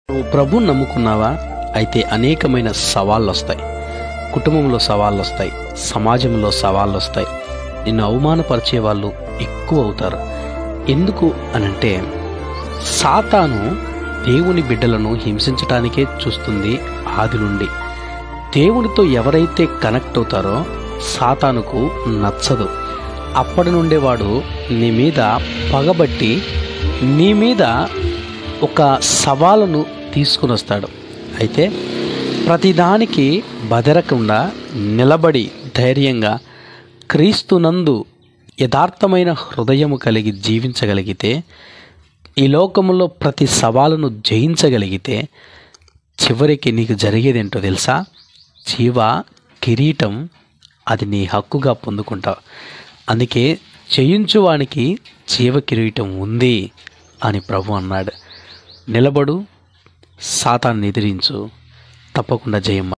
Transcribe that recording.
నువ్వు ప్రభువుని నమ్ముకున్నావా? అయితే అనేకమైన సవాళ్ళు వస్తాయి. కుటుంబంలో సవాళ్ళు వస్తాయి, సమాజంలో సవాళ్ళు వస్తాయి. నిన్ను అవమానపరిచే వాళ్ళు ఎక్కువ అవుతారు. ఎందుకు అనంటే సాతాను దేవుని బిడ్డలను హింసించటానికే చూస్తుంది ఆది నుండి. దేవునితో ఎవరైతే కనెక్ట్ అవుతారో సాతానుకు నచ్చదు. అప్పటి నుండే వాడు నీ మీద పగబట్టి నీ మీద ఒక సవాలును తీసుకుని వస్తాడు. అయితే ప్రతిదానికి బెదరకుండా నిలబడి ధైర్యంగా క్రీస్తునందు యథార్థమైన హృదయము కలిగి జీవించగలిగితే, ఈ లోకములో ప్రతి సవాలును జయించగలిగితే చివరికి నీకు జరిగేదేంటో తెలుసా? జీవ కిరీటం అది నీ హక్కుగా పొందుకుంటావు. అందుకే జయించువానికి జీవ కిరీటం ఉంది అని ప్రభు అన్నాడు. నిలబడు, సాతాన్ని ఎదిరించు, తప్పకుండా జయం.